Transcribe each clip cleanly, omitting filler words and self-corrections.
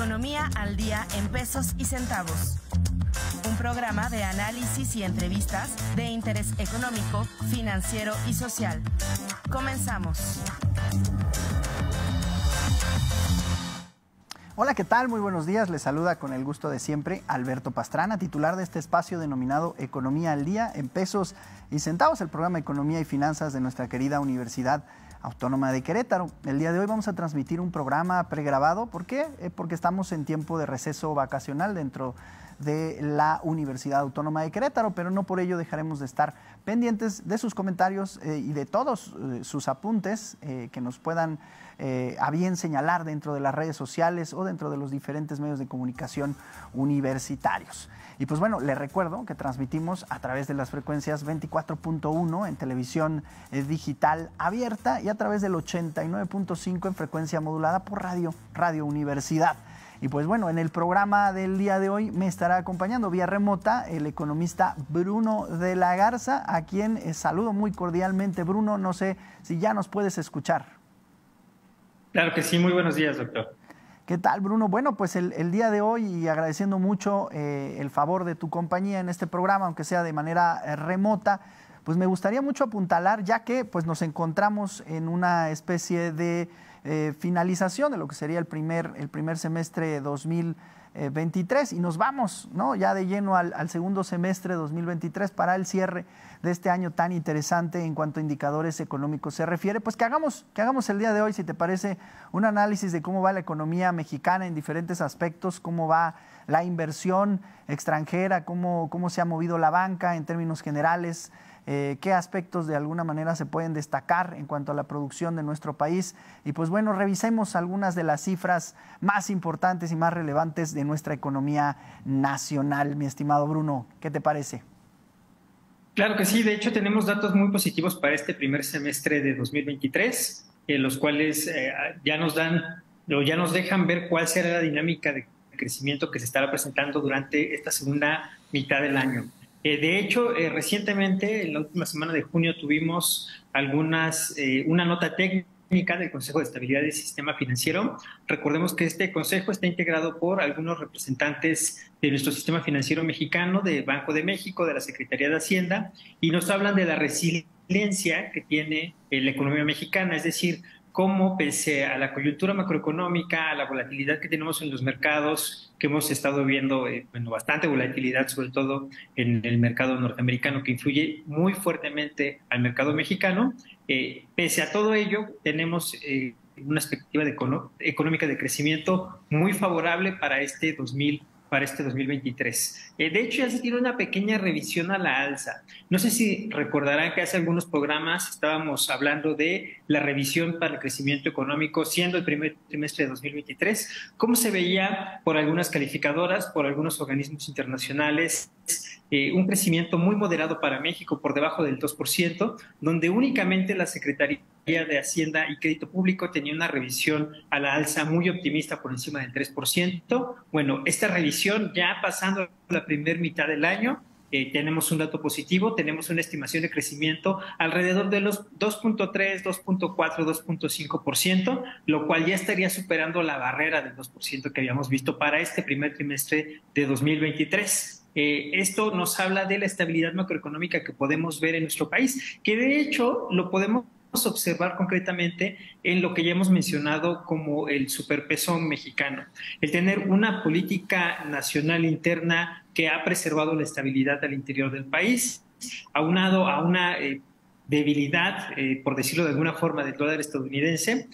Economía al día en pesos y centavos. Un programa de análisis y entrevistas de interés económico, financiero y social. Comenzamos. Hola, ¿qué tal? Muy buenos días. Les saluda con el gusto de siempre Alberto Pastrana, titular de este espacio denominado Economía al Día en Pesos y Centavos, el programa de Economía y Finanzas de nuestra querida Universidad Autónoma de Querétaro. El día de hoy vamos a transmitir un programa pregrabado. ¿Por qué? Porque estamos en tiempo de receso vacacional dentro de la Universidad Autónoma de Querétaro, pero no por ello dejaremos de estar pendientes de sus comentarios y de todos sus apuntes que nos puedan a bien señalar dentro de las redes sociales o dentro de los diferentes medios de comunicación universitarios. Y pues bueno, les recuerdo que transmitimos a través de las frecuencias 24.1 en televisión digital abierta y a través del 89.5 en frecuencia modulada por Radio Universidad. Y pues bueno, en el programa del día de hoy me estará acompañando vía remota el economista Bruno de la Garza, a quien saludo muy cordialmente. Bruno, no sé si ya nos puedes escuchar. Claro que sí, muy buenos días, doctor. ¿Qué tal, Bruno? Bueno, pues el día de hoy, y agradeciendo mucho el favor de tu compañía en este programa, aunque sea de manera remota, pues me gustaría mucho apuntalar, ya que pues nos encontramos en una especie de finalización de lo que sería el primer semestre de 2023 y nos vamos, ¿no?, ya de lleno al segundo semestre de 2023 para el cierre de este año tan interesante en cuanto a indicadores económicos se refiere. Pues que hagamos el día de hoy, si te parece, un análisis de cómo va la economía mexicana en diferentes aspectos, cómo va la inversión extranjera, cómo se ha movido la banca en términos generales, qué aspectos de alguna manera se pueden destacar en cuanto a la producción de nuestro país. Y pues bueno, revisemos algunas de las cifras más importantes y más relevantes de nuestra economía nacional. Mi estimado Bruno, ¿qué te parece? Claro que sí, de hecho tenemos datos muy positivos para este primer semestre de 2023, los cuales ya nos dejan ver cuál será la dinámica de crecimiento que se estará presentando durante esta segunda mitad del año. De hecho, recientemente, en la última semana de junio, tuvimos una nota técnica del Consejo de Estabilidad del Sistema Financiero. Recordemos que este consejo está integrado por algunos representantes de nuestro sistema financiero mexicano, de Banco de México, de la Secretaría de Hacienda, y nos hablan de la resiliencia que tiene la economía mexicana, es decir, cómo pese a la coyuntura macroeconómica, a la volatilidad que tenemos en los mercados, que hemos estado viendo bastante volatilidad, sobre todo en el mercado norteamericano, que influye muy fuertemente al mercado mexicano, pese a todo ello, tenemos una expectativa económica de crecimiento muy favorable para este 2023. De hecho, ya se tiene una pequeña revisión a la alza. No sé si recordarán que hace algunos programas estábamos hablando de la revisión para el crecimiento económico, siendo el primer trimestre de 2023, cómo se veía por algunas calificadoras, por algunos organismos internacionales, un crecimiento muy moderado para México, por debajo del 2%, donde únicamente la Secretaría de Hacienda y Crédito Público tenía una revisión a la alza muy optimista por encima del 3%. Bueno, esta revisión ya pasando la primera mitad del año, tenemos un dato positivo, tenemos una estimación de crecimiento alrededor de los 2.3, 2.4, 2.5%, lo cual ya estaría superando la barrera del 2% que habíamos visto para este primer trimestre de 2023. Esto nos habla de la estabilidad macroeconómica que podemos ver en nuestro país, que de hecho lo podemos observar concretamente en lo que ya hemos mencionado como el superpeso mexicano. El tener una política nacional interna que ha preservado la estabilidad al interior del país, aunado a una debilidad, por decirlo de alguna forma, del dólar estadounidense,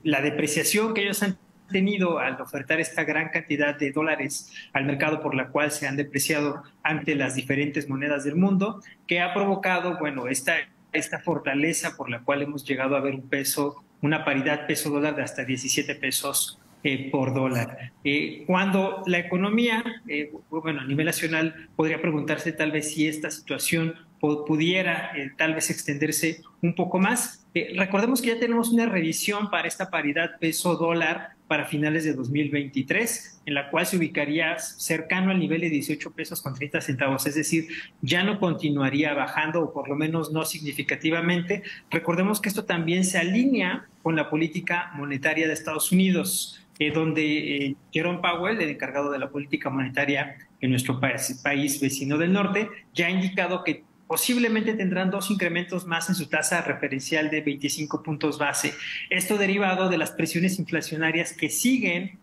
la depreciación que ellos han tenido al ofertar esta gran cantidad de dólares al mercado, por la cual se han depreciado ante las diferentes monedas del mundo, que ha provocado, esta fortaleza por la cual hemos llegado a ver una paridad peso-dólar de hasta 17 pesos por dólar. Cuando la economía, a nivel nacional, podría preguntarse tal vez si esta situación pudiera tal vez extenderse un poco más. Recordemos que ya tenemos una revisión para esta paridad peso-dólar para finales de 2023, en la cual se ubicaría cercano al nivel de 18 pesos con 30 centavos, es decir, ya no continuaría bajando, o por lo menos no significativamente. Recordemos que esto también se alinea con la política monetaria de Estados Unidos. donde Jerome Powell, el encargado de la política monetaria en nuestro país vecino del norte, ya ha indicado que posiblemente tendrán 2 incrementos más en su tasa referencial de 25 puntos base. Esto derivado de las presiones inflacionarias que siguen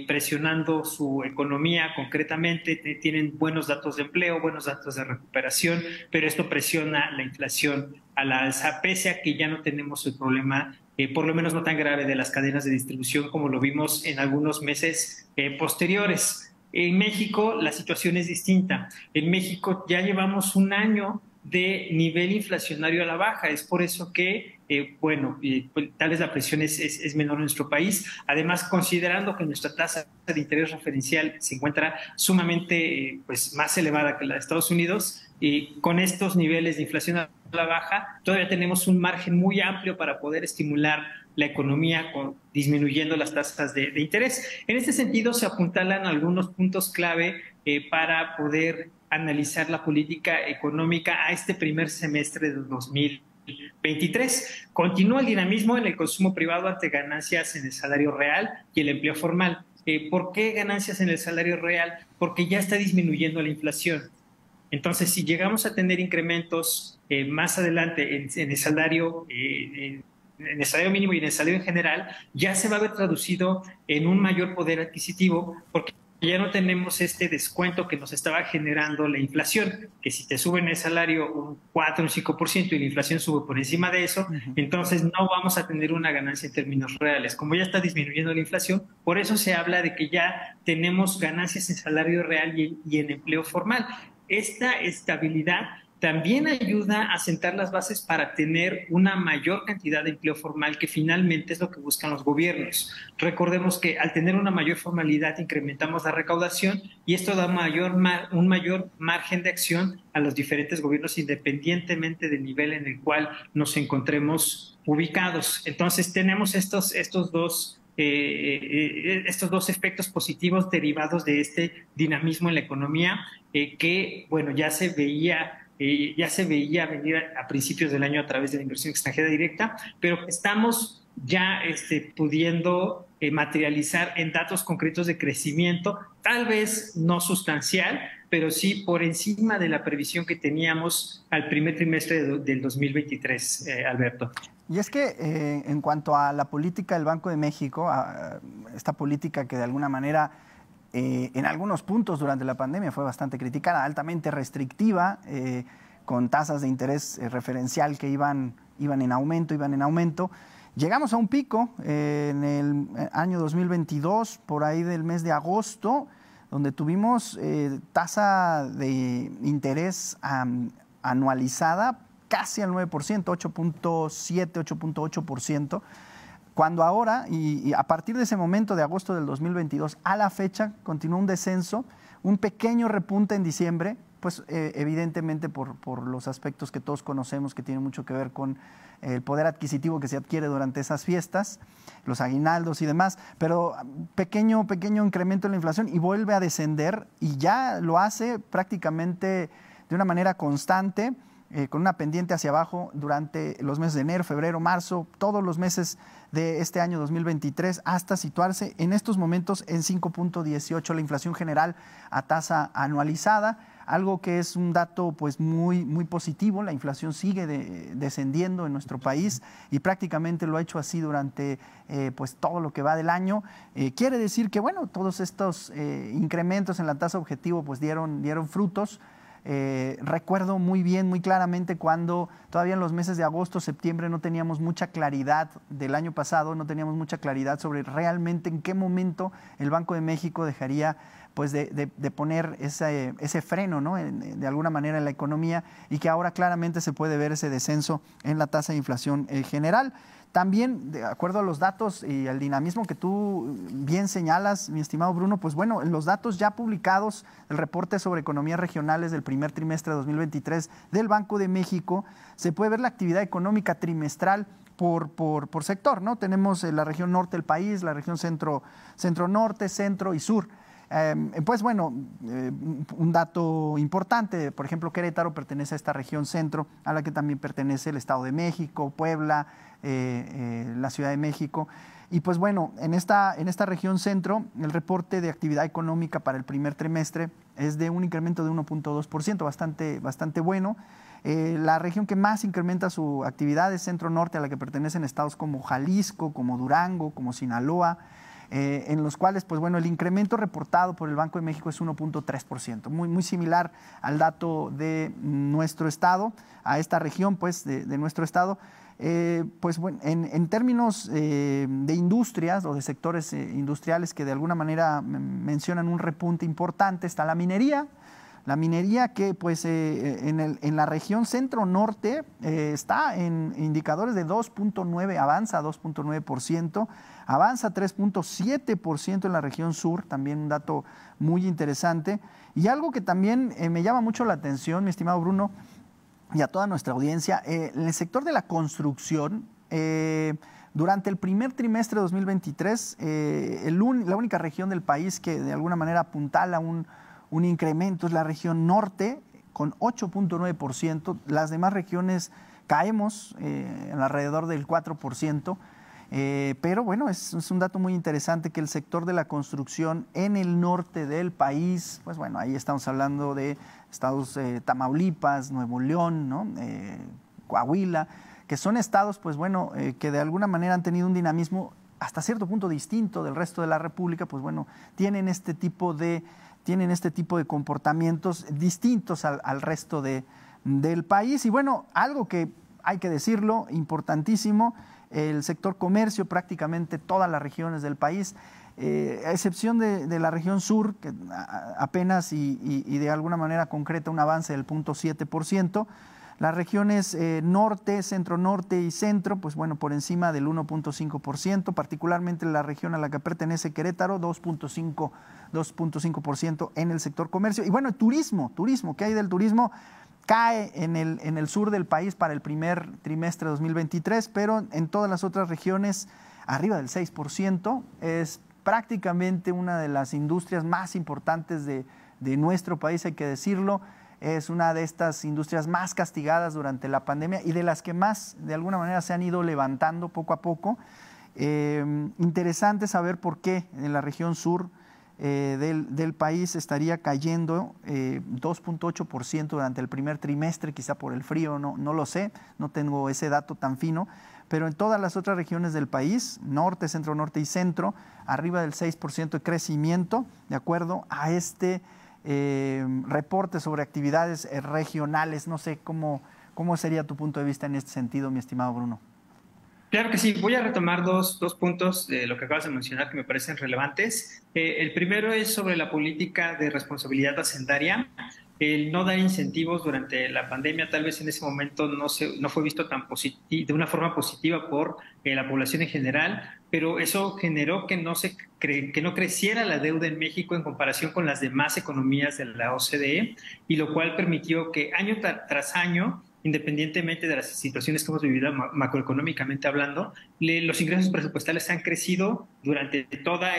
presionando su economía concretamente. Tienen buenos datos de empleo, buenos datos de recuperación, pero esto presiona la inflación a la alza, pese a que ya no tenemos el problema, por lo menos no tan grave, de las cadenas de distribución como lo vimos en algunos meses posteriores. En México la situación es distinta. En México ya llevamos un año de nivel inflacionario a la baja. Es por eso que, tal vez la presión es menor en nuestro país. Además, considerando que nuestra tasa de interés referencial se encuentra sumamente más elevada que la de Estados Unidos, y con estos niveles de inflación a la baja, todavía tenemos un margen muy amplio para poder estimular la economía disminuyendo las tasas de interés. En este sentido, se apuntalan algunos puntos clave para poder analizar la política económica a este primer semestre de 2023. Continúa el dinamismo en el consumo privado ante ganancias en el salario real y el empleo formal. ¿Por qué ganancias en el salario real? Porque ya está disminuyendo la inflación. Entonces, si llegamos a tener incrementos más adelante en el salario mínimo y en el salario en general, ya se va a ver traducido en un mayor poder adquisitivo, porque ya no tenemos este descuento que nos estaba generando la inflación, que si te suben el salario un 4, un 5% y la inflación sube por encima de eso, entonces no vamos a tener una ganancia en términos reales. Como ya está disminuyendo la inflación, por eso se habla de que ya tenemos ganancias en salario real y en empleo formal. Esta estabilidad también ayuda a sentar las bases para tener una mayor cantidad de empleo formal, que finalmente es lo que buscan los gobiernos. Recordemos que al tener una mayor formalidad incrementamos la recaudación y esto da un mayor margen de acción a los diferentes gobiernos, independientemente del nivel en el cual nos encontremos ubicados. Entonces tenemos estos dos efectos positivos derivados de este dinamismo en la economía que ya se veía venir a principios del año a través de la inversión extranjera directa, pero estamos ya pudiendo materializar en datos concretos de crecimiento, tal vez no sustancial, pero sí por encima de la previsión que teníamos al primer trimestre del 2023, Alberto. Y es que en cuanto a la política del Banco de México, a esta política que de alguna manera en algunos puntos durante la pandemia fue bastante criticada, altamente restrictiva, con tasas de interés referencial que iban en aumento. Llegamos a un pico en el año 2022, por ahí del mes de agosto, donde tuvimos tasa de interés anualizada casi al 9%, 8.7, 8.8%. Cuando ahora, y a partir de ese momento de agosto del 2022 a la fecha, continúa un descenso, un pequeño repunte en diciembre, pues evidentemente por los aspectos que todos conocemos que tienen mucho que ver con el poder adquisitivo que se adquiere durante esas fiestas, los aguinaldos y demás, pero pequeño incremento en la inflación y vuelve a descender y ya lo hace prácticamente de una manera constante, con una pendiente hacia abajo durante los meses de enero, febrero, marzo, todos los meses de este año 2023, hasta situarse en estos momentos en 5.18 la inflación general a tasa anualizada, algo que es un dato pues muy positivo. La inflación sigue descendiendo en nuestro país y prácticamente lo ha hecho así durante pues todo lo que va del año. Quiere decir que bueno, todos estos incrementos en la tasa objetivo pues dieron frutos. Recuerdo muy bien, muy claramente cuando todavía en los meses de agosto, septiembre no teníamos mucha claridad del año pasado, no teníamos mucha claridad sobre realmente en qué momento el Banco de México dejaría pues de poner ese freno, ¿no? De alguna manera en la economía, y que ahora claramente se puede ver ese descenso en la tasa de inflación general. También, de acuerdo a los datos y al dinamismo que tú bien señalas, mi estimado Bruno, pues bueno, en los datos ya publicados, el reporte sobre economías regionales del primer trimestre de 2023 del Banco de México, se puede ver la actividad económica trimestral por sector, ¿no? Tenemos la región norte del país, la región centro-norte, centro y sur. Pues bueno, un dato importante, por ejemplo, Querétaro pertenece a esta región centro, a la que también pertenece el Estado de México, Puebla, la Ciudad de México. Y pues bueno, en esta región centro, el reporte de actividad económica para el primer trimestre es de un incremento de 1.2%, bastante bueno. La región que más incrementa su actividad es centro-norte, a la que pertenecen estados como Jalisco, como Durango, como Sinaloa, en los cuales, pues bueno, el incremento reportado por el Banco de México es 1.3%, muy similar al dato de nuestro estado, a esta región, pues, de nuestro estado. Pues bueno, en términos de industrias o de sectores industriales que de alguna manera mencionan un repunte importante, está la minería. La minería que pues en la región centro-norte está en indicadores de 2.9, avanza 2.9%, avanza 3.7% en la región sur, también un dato muy interesante. Y algo que también me llama mucho la atención, mi estimado Bruno, y a toda nuestra audiencia, en el sector de la construcción, durante el primer trimestre de 2023, la única región del país que de alguna manera apuntala un incremento es la región norte, con 8.9%. Las demás regiones caemos alrededor del 4%. Pero bueno, es un dato muy interesante que el sector de la construcción en el norte del país, pues bueno, ahí estamos hablando de estados Tamaulipas, Nuevo León, ¿no? Coahuila, que son estados, pues bueno, que de alguna manera han tenido un dinamismo hasta cierto punto distinto del resto de la República, pues bueno, tienen este tipo de comportamientos distintos al resto del país. Y bueno, algo que hay que decirlo, importantísimo, el sector comercio, prácticamente todas las regiones del país, a excepción de la región sur, que apenas y de alguna manera concreta un avance del 0.7%, las regiones norte, centro-norte y centro, pues bueno, por encima del 1.5%, particularmente la región a la que pertenece Querétaro, 2.5% en el sector comercio. Y bueno, turismo, ¿qué hay del turismo? Cae en el sur del país para el primer trimestre de 2023, pero en todas las otras regiones arriba del 6%. Es prácticamente una de las industrias más importantes de nuestro país, hay que decirlo. Es una de estas industrias más castigadas durante la pandemia y de las que más, de alguna manera, se han ido levantando poco a poco. Interesante saber por qué en la región sur del país estaría cayendo 2.8% durante el primer trimestre, quizá por el frío, no lo sé, no tengo ese dato tan fino, pero en todas las otras regiones del país, norte, centro-norte y centro, arriba del 6% de crecimiento, de acuerdo a este reporte sobre actividades regionales. No sé cómo sería tu punto de vista en este sentido, mi estimado Bruno. Claro que sí, voy a retomar dos puntos de lo que acabas de mencionar que me parecen relevantes. El primero es sobre la política de responsabilidad hacendaria. El no dar incentivos durante la pandemia tal vez en ese momento no fue visto de una forma positiva por la población en general, pero eso generó que no creciera la deuda en México en comparación con las demás economías de la OCDE, y lo cual permitió que año tras año, independientemente de las situaciones que hemos vivido macroeconómicamente hablando, los ingresos presupuestales han crecido durante toda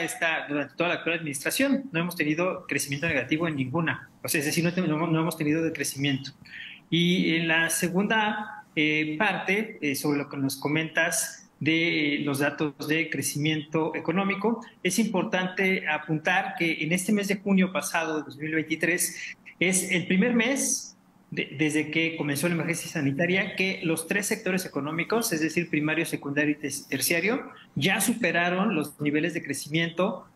la actual administración. No hemos tenido crecimiento negativo en ninguna. O sea, es decir, no hemos tenido decrecimiento. Y en la segunda parte, sobre lo que nos comentas de los datos de crecimiento económico, es importante apuntar que en este mes de junio pasado de 2023 es el primer mes desde que comenzó la emergencia sanitaria que los tres sectores económicos, es decir, primario, secundario y terciario, ya superaron los niveles de crecimiento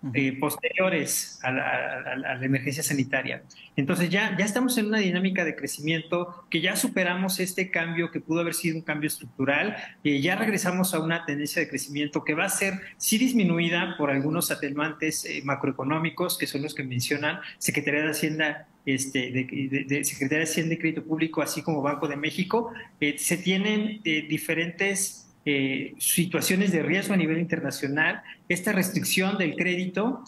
posteriores a la emergencia sanitaria. Entonces ya estamos en una dinámica de crecimiento que ya superamos este cambio que pudo haber sido un cambio estructural, ya regresamos a una tendencia de crecimiento que va a ser sí disminuida por algunos atenuantes macroeconómicos, que son los que mencionan Secretaría de Hacienda, de Secretaría de Hacienda y Crédito Público, así como Banco de México. Se tienen diferentes situaciones de riesgo a nivel internacional. Esta restricción del crédito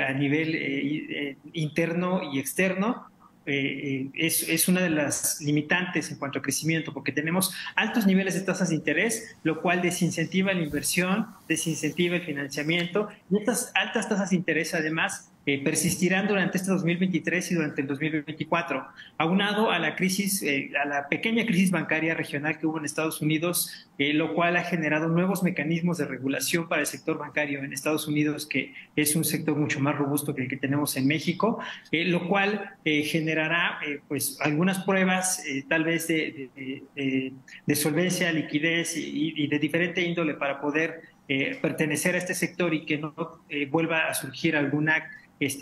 a nivel interno y externo es una de las limitantes en cuanto a crecimiento, porque tenemos altos niveles de tasas de interés, lo cual desincentiva la inversión, desincentiva el financiamiento, y estas altas tasas de interés además persistirán durante este 2023 y durante el 2024, aunado a la crisis, a la pequeña crisis bancaria regional que hubo en Estados Unidos, lo cual ha generado nuevos mecanismos de regulación para el sector bancario en Estados Unidos, que es un sector mucho más robusto que el que tenemos en México, lo cual generará pues algunas pruebas tal vez de solvencia, liquidez y de diferente índole para poder pertenecer a este sector y que no vuelva a surgir alguna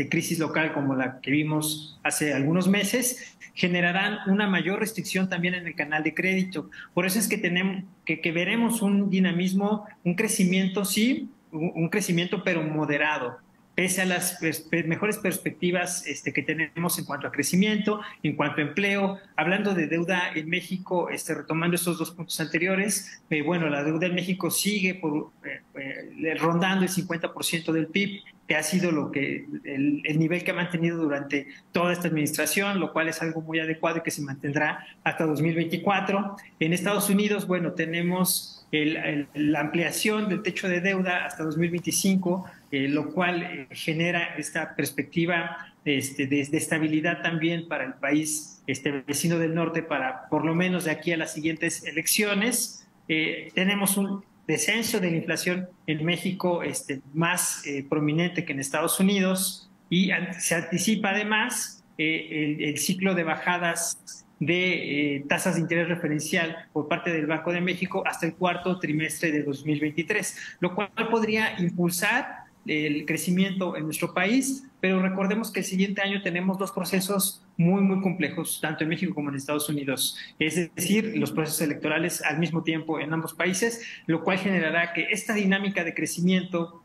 crisis local como la que vimos hace algunos meses, generarán una mayor restricción también en el canal de crédito. Por eso es que tenemos que veremos un dinamismo, un crecimiento, sí, un crecimiento pero moderado, pese a las mejores perspectivas que tenemos en cuanto a crecimiento, en cuanto a empleo. Hablando de deuda en México, retomando estos dos puntos anteriores, bueno, la deuda en México sigue rondando el 50% del PIB, que ha sido el nivel que ha mantenido durante toda esta administración, lo cual es algo muy adecuado y que se mantendrá hasta 2024. En Estados Unidos, bueno, tenemos la ampliación del techo de deuda hasta 2025, lo cual genera esta perspectiva de estabilidad también para el país vecino del norte, para por lo menos de aquí a las siguientes elecciones. Tenemos un descenso de la inflación en México más prominente que en Estados Unidos, y se anticipa además el ciclo de bajadas de tasas de interés referencial por parte del Banco de México hasta el cuarto trimestre de 2023, lo cual podría impulsar el crecimiento en nuestro país, pero recordemos que el siguiente año tenemos dos procesos muy complejos, tanto en México como en Estados Unidos, es decir, los procesos electorales al mismo tiempo en ambos países, lo cual generará que esta dinámica de crecimiento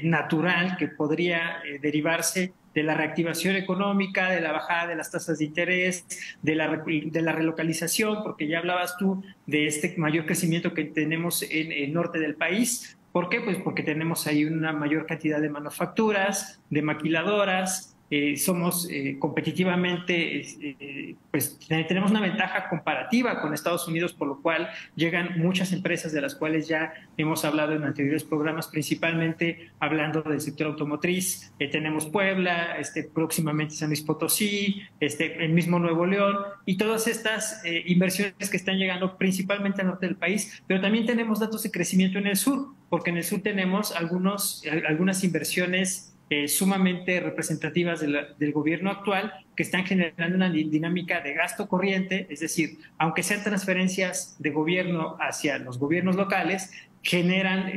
natural que podría derivarse de la reactivación económica, de la bajada de las tasas de interés, de la relocalización, porque ya hablabas tú de este mayor crecimiento que tenemos en el norte del país. ¿Por qué? Pues porque tenemos ahí una mayor cantidad de manufacturas, de maquiladoras, somos competitivamente, pues tenemos una ventaja comparativa con Estados Unidos, por lo cual llegan muchas empresas de las cuales ya hemos hablado en anteriores programas, principalmente hablando del sector automotriz. Tenemos Puebla, próximamente San Luis Potosí, el mismo Nuevo León, y todas estas inversiones que están llegando principalmente al norte del país, pero también tenemos datos de crecimiento en el sur, porque en el sur tenemos algunas inversiones sumamente representativas del gobierno actual, que están generando una dinámica de gasto corriente, es decir, aunque sean transferencias de gobierno hacia los gobiernos locales, generan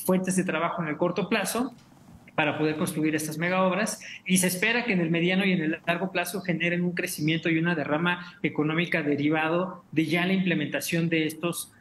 fuentes de trabajo en el corto plazo para poder construir estas megaobras, y se espera que en el mediano y en el largo plazo generen un crecimiento y una derrama económica derivado de ya la implementación de estos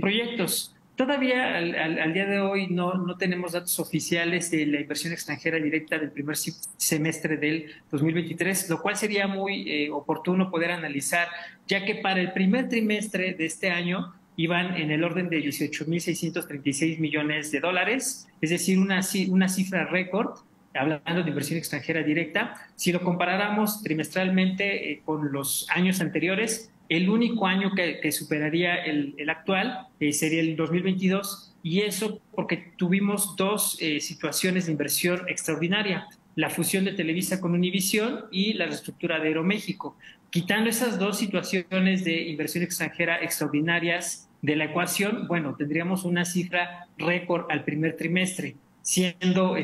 proyectos. Todavía al día de hoy no tenemos datos oficiales de la inversión extranjera directa del primer semestre del 2023, lo cual sería muy oportuno poder analizar, ya que para el primer trimestre de este año iban en el orden de 18.636 millones de dólares, es decir, una cifra récord, hablando de inversión extranjera directa. Si lo comparáramos trimestralmente con los años anteriores, el único año que superaría el actual sería el 2022, y eso porque tuvimos dos situaciones de inversión extraordinaria: la fusión de Televisa con Univisión y la reestructura de Aeroméxico. Quitando esas dos situaciones de inversión extranjera extraordinarias de la ecuación, bueno, tendríamos una cifra récord al primer trimestre, siendo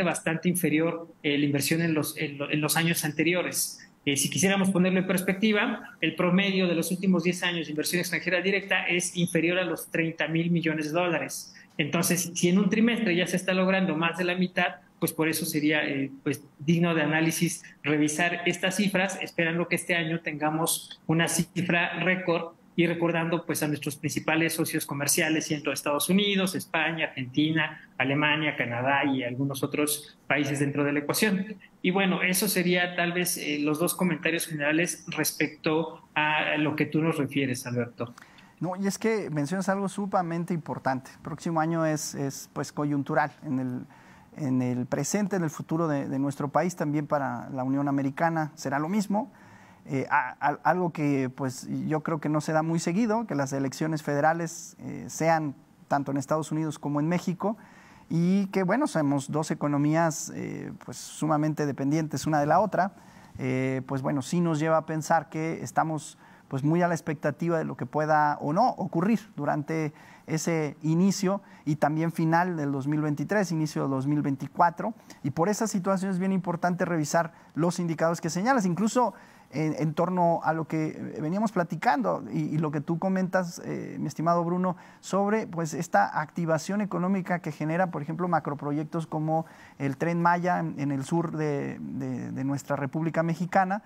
bastante inferior la inversión en los años anteriores. Si quisiéramos ponerlo en perspectiva, el promedio de los últimos 10 años de inversión extranjera directa es inferior a los 30,000 millones de dólares. Entonces, si en un trimestre ya se está logrando más de la mitad, pues por eso sería digno de análisis revisar estas cifras, esperando que este año tengamos una cifra récord, y recordando pues a nuestros principales socios comerciales, siendo Estados Unidos, España, Argentina, Alemania, Canadá y algunos otros países dentro de la ecuación. Y bueno, eso sería tal vez los dos comentarios generales respecto a lo que tú nos refieres, Alberto. No, y es que mencionas algo sumamente importante. El próximo año es pues coyuntural en el presente, en el futuro de nuestro país, también para la Unión Americana será lo mismo. Algo que pues yo creo que no se da muy seguido, que las elecciones federales sean tanto en Estados Unidos como en México, y que, bueno, somos dos economías pues sumamente dependientes una de la otra, pues bueno, sí nos lleva a pensar que estamos pues muy a la expectativa de lo que pueda o no ocurrir durante ese inicio y también final del 2023, inicio del 2024, y por esa situación es bien importante revisar los indicadores que señalas, incluso en torno a lo que veníamos platicando y lo que tú comentas, mi estimado Bruno, sobre pues esta activación económica que genera, por ejemplo, macroproyectos como el Tren Maya en el sur de nuestra República Mexicana,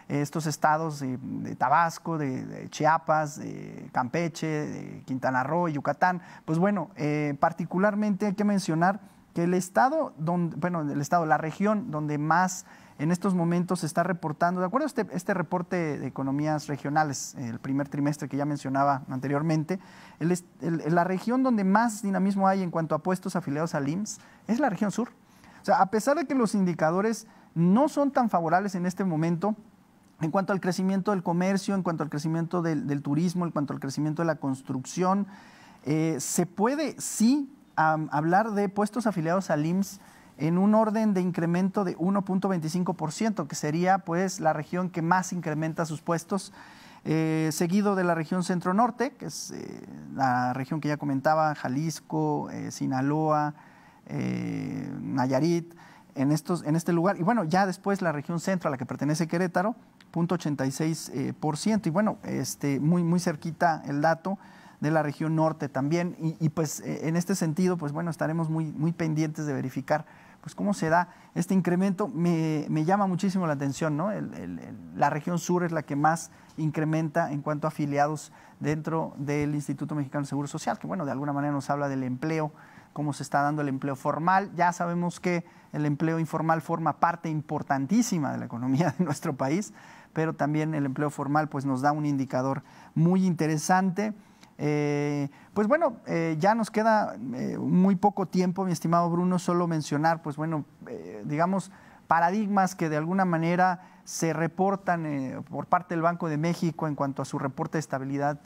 estos estados de Tabasco, de Chiapas, de Campeche, de Quintana Roo y Yucatán. Pues bueno, particularmente hay que mencionar que el estado, la región donde más en estos momentos se está reportando, de acuerdo a este reporte de economías regionales, el primer trimestre que ya mencionaba anteriormente, la región donde más dinamismo hay en cuanto a puestos afiliados al IMSS es la región sur. O sea, a pesar de que los indicadores no son tan favorables en este momento, en cuanto al crecimiento del comercio, en cuanto al crecimiento del turismo, en cuanto al crecimiento de la construcción, se puede sí hablar de puestos afiliados al IMSS en un orden de incremento de 1.25%, que sería pues la región que más incrementa sus puestos, seguido de la región centro-norte, que es la región que ya comentaba, Jalisco, Sinaloa, Nayarit, en este lugar. Y bueno, ya después la región centro, a la que pertenece Querétaro, 0.86%. Y bueno, muy cerquita el dato de la región norte también. Y pues en este sentido, pues bueno, estaremos muy pendientes de verificar pues cómo se da este incremento. Me llama muchísimo la atención, ¿no? La región sur es la que más incrementa en cuanto a afiliados dentro del Instituto Mexicano de Seguro Social, que bueno, de alguna manera nos habla del empleo, cómo se está dando el empleo formal. Ya sabemos que el empleo informal forma parte importantísima de la economía de nuestro país, pero también el empleo formal pues nos da un indicador muy interesante. Pues bueno, ya nos queda muy poco tiempo, mi estimado Bruno, solo mencionar, pues bueno, digamos, paradigmas que de alguna manera se reportan por parte del Banco de México en cuanto a su reporte de estabilidad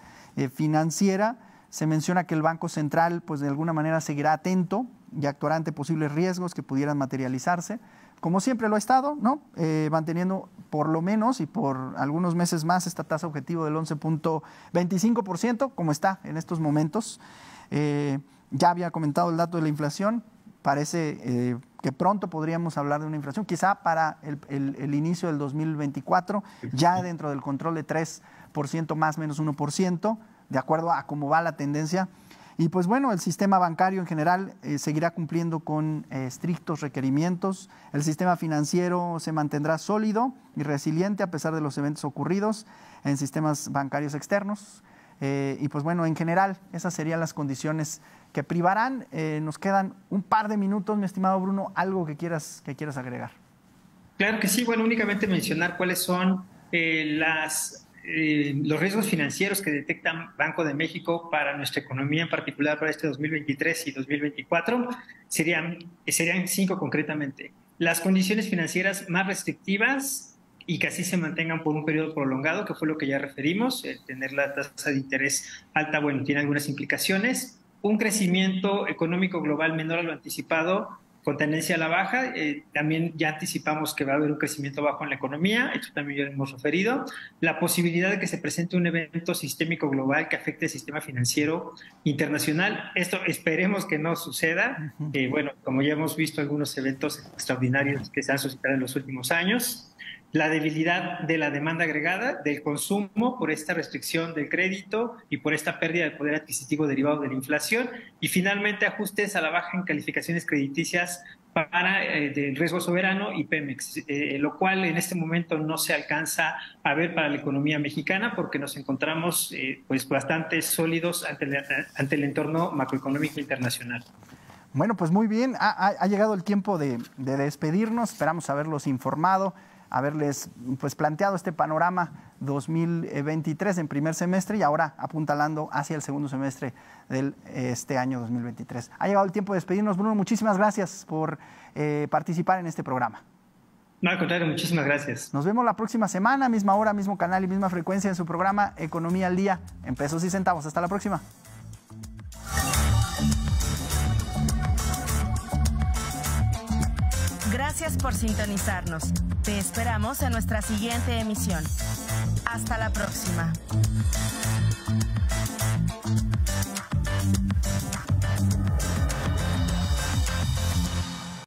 financiera. Se menciona que el Banco Central, pues de alguna manera seguirá atento y actuará ante posibles riesgos que pudieran materializarse, como siempre lo ha estado, ¿no? Manteniendo por lo menos y por algunos meses más esta tasa objetivo del 11.25%, como está en estos momentos. Ya había comentado el dato de la inflación, parece que pronto podríamos hablar de una inflación, quizá para el inicio del 2024, ya dentro del control de 3% más menos 1%, de acuerdo a cómo va la tendencia. Y pues bueno, el sistema bancario en general seguirá cumpliendo con estrictos requerimientos. El sistema financiero se mantendrá sólido y resiliente a pesar de los eventos ocurridos en sistemas bancarios externos. Y pues bueno, en general, esas serían las condiciones que privarán. Nos quedan un par de minutos, mi estimado Bruno, algo que quieras agregar. Claro que sí, bueno, únicamente mencionar cuáles son los riesgos financieros que detecta Banco de México para nuestra economía, en particular para este 2023 y 2024, serían 5 concretamente. Las condiciones financieras más restrictivas y que así se mantengan por un periodo prolongado, que fue lo que ya referimos, tener la tasa de interés alta, bueno, tiene algunas implicaciones. Un crecimiento económico global menor a lo anticipado, con tendencia a la baja. También ya anticipamos que va a haber un crecimiento bajo en la economía, esto también ya lo hemos referido. La posibilidad de que se presente un evento sistémico global que afecte el sistema financiero internacional. Esto esperemos que no suceda. Bueno, como ya hemos visto algunos eventos extraordinarios que se han suscitado en los últimos años. La debilidad de la demanda agregada, del consumo por esta restricción del crédito y por esta pérdida de poder adquisitivo derivado de la inflación. Y finalmente ajustes a la baja en calificaciones crediticias para el riesgo soberano y Pemex, lo cual en este momento no se alcanza a ver para la economía mexicana porque nos encontramos pues bastante sólidos ante el entorno macroeconómico internacional. Bueno, pues muy bien, ha llegado el tiempo de despedirnos, esperamos haberlos informado, haberles pues planteado este panorama 2023 en primer semestre y ahora apuntalando hacia el segundo semestre de este año 2023. Ha llegado el tiempo de despedirnos, Bruno, muchísimas gracias por participar en este programa. No, al contrario, muchísimas gracias. Nos vemos la próxima semana, misma hora, mismo canal y misma frecuencia en su programa Economía al Día en pesos y centavos. Hasta la próxima. Gracias por sintonizarnos. Te esperamos en nuestra siguiente emisión. Hasta la próxima.